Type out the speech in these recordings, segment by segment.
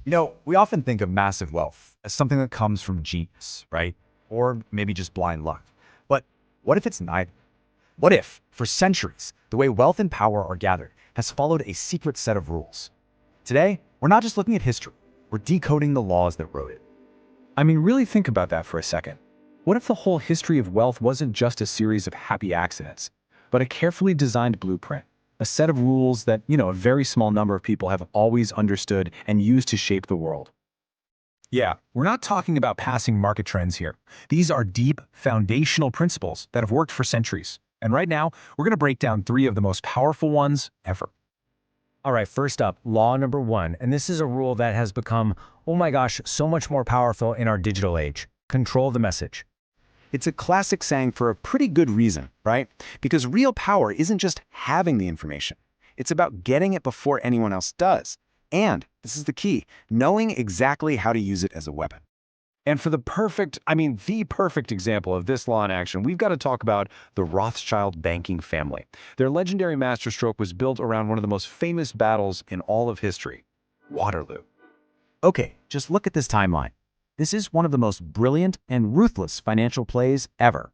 We often think of massive wealth as something that comes from genius, right? Or maybe just blind luck. But what if it's neither? What if, for centuries, the way wealth and power are gathered has followed a secret set of rules? Today, we're not just looking at history, we're decoding the laws that wrote it. I mean, really think about that for a second. What if the whole history of wealth wasn't just a series of happy accidents, but a carefully designed blueprint? A set of rules that, a very small number of people have always understood and used to shape the world. Yeah, we're not talking about passing market trends here. These are deep, foundational principles that have worked for centuries. And right now, we're going to break down 3 of the most powerful ones ever. All right, first up, law number 1. And this is a rule that has become, oh my gosh, so much more powerful in our digital age. Control the message. It's a classic saying for a pretty good reason, right? Because real power isn't just having the information. It's about getting it before anyone else does. And, this is the key, knowing exactly how to use it as a weapon. And for the perfect example of this law in action, we've got to talk about the Rothschild banking family. Their legendary masterstroke was built around one of the most famous battles in all of history, Waterloo. Okay, just look at this timeline. This is one of the most brilliant and ruthless financial plays ever.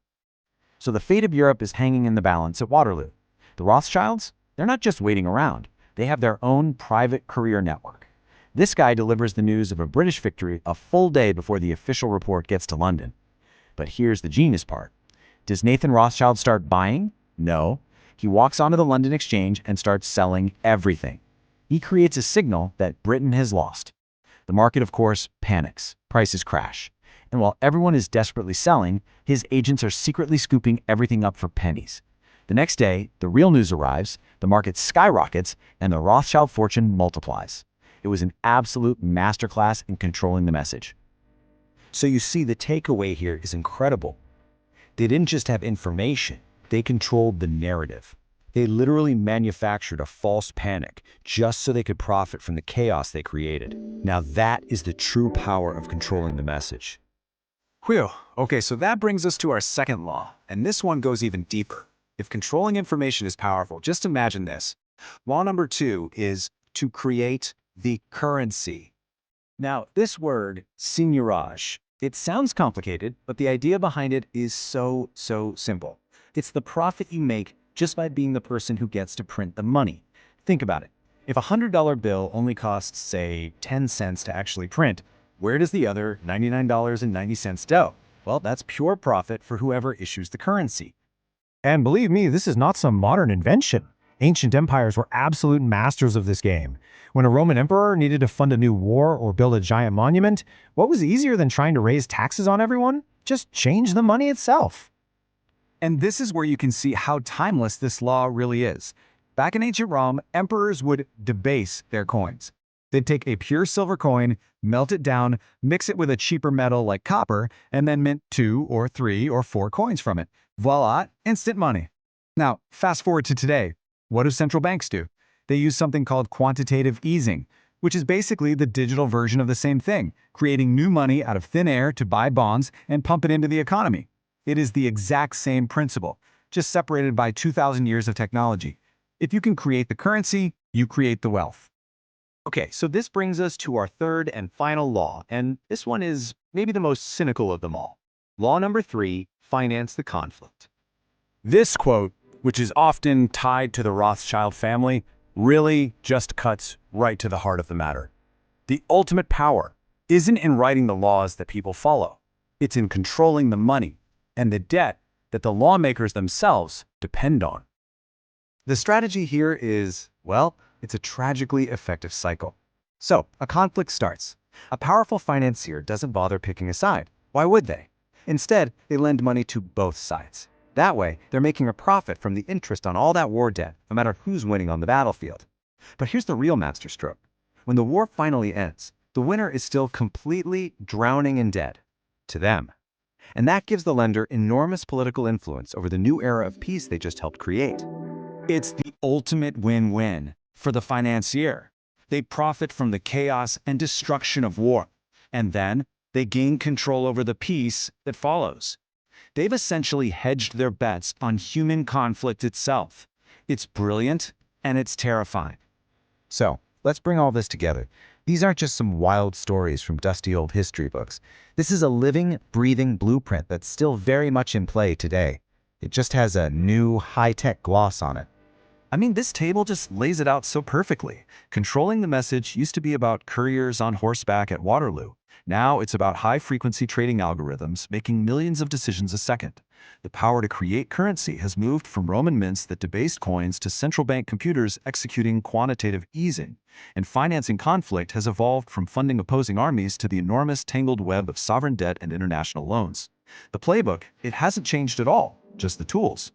So the fate of Europe is hanging in the balance at Waterloo. The Rothschilds, they're not just waiting around. They have their own private courier network. This guy delivers the news of a British victory a full day before the official report gets to London. But here's the genius part. Does Nathan Rothschild start buying? No. He walks onto the London Exchange and starts selling everything. He creates a signal that Britain has lost. The market, of course, panics. Prices crash. And while everyone is desperately selling, his agents are secretly scooping everything up for pennies. The next day, the real news arrives, the market skyrockets, and the Rothschild fortune multiplies. It was an absolute masterclass in controlling the message. So you see, the takeaway here is incredible. They didn't just have information, they controlled the narrative. They literally manufactured a false panic just so they could profit from the chaos they created. Now that is the true power of controlling the message. Whew. Okay, so that brings us to our second law, and this one goes even deeper. If controlling information is powerful, just imagine this. Law number 2 is to create the currency. Now, this word, seigniorage, it sounds complicated, but the idea behind it is so simple. It's the profit you make just by being the person who gets to print the money. Think about it. If a $100 bill only costs, say, 10 cents to actually print, where does the other $99.90 go? Well, that's pure profit for whoever issues the currency. And believe me, this is not some modern invention. Ancient empires were absolute masters of this game. When a Roman emperor needed to fund a new war or build a giant monument, what was easier than trying to raise taxes on everyone? Just change the money itself. And this is where you can see how timeless this law really is. Back in ancient Rome, emperors would debase their coins. They'd take a pure silver coin, melt it down, mix it with a cheaper metal like copper, and then mint 2 or 3 or 4 coins from it. Voila, instant money. Now, fast forward to today. What do central banks do? They use something called quantitative easing, which is basically the digital version of the same thing, creating new money out of thin air to buy bonds and pump it into the economy. It is the exact same principle, just separated by 2,000 years of technology. If you can create the currency, you create the wealth. Okay, so this brings us to our third and final law, and this one is maybe the most cynical of them all. Law number 3, finance the conflict. This quote, which is often tied to the Rothschild family, really just cuts right to the heart of the matter. The ultimate power isn't in writing the laws that people follow. It's in controlling the money and the debt that the lawmakers themselves depend on. The strategy here is, well, it's a tragically effective cycle. So, a conflict starts. A powerful financier doesn't bother picking a side. Why would they? Instead, they lend money to both sides. That way, they're making a profit from the interest on all that war debt, no matter who's winning on the battlefield. But here's the real masterstroke. When the war finally ends, the winner is still completely drowning in debt. To them. And that gives the lender enormous political influence over the new era of peace they just helped create. It's the ultimate win-win for the financier. They profit from the chaos and destruction of war, and then they gain control over the peace that follows. They've essentially hedged their bets on human conflict itself. It's brilliant and it's terrifying. So, let's bring all this together. These aren't just some wild stories from dusty old history books. This is a living, breathing blueprint that's still very much in play today. It just has a new, high-tech gloss on it. I mean, this table just lays it out so perfectly. Controlling the message used to be about couriers on horseback at Waterloo. Now it's about high-frequency trading algorithms making millions of decisions a second. The power to create currency has moved from Roman mints that debased coins to central bank computers executing quantitative easing. And financing conflict has evolved from funding opposing armies to the enormous tangled web of sovereign debt and international loans. The playbook, it hasn't changed at all, just the tools.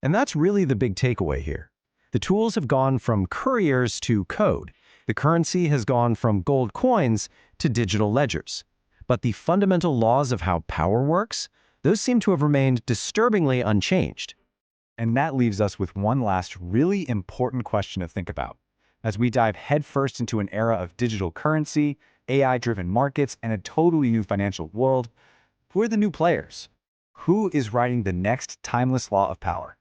And that's really the big takeaway here. The tools have gone from couriers to code. The currency has gone from gold coins to digital ledgers. But the fundamental laws of how power works, those seem to have remained disturbingly unchanged. And that leaves us with one last really important question to think about. As we dive headfirst into an era of digital currency, AI-driven markets, and a totally new financial world, who are the new players? Who is writing the next timeless law of power?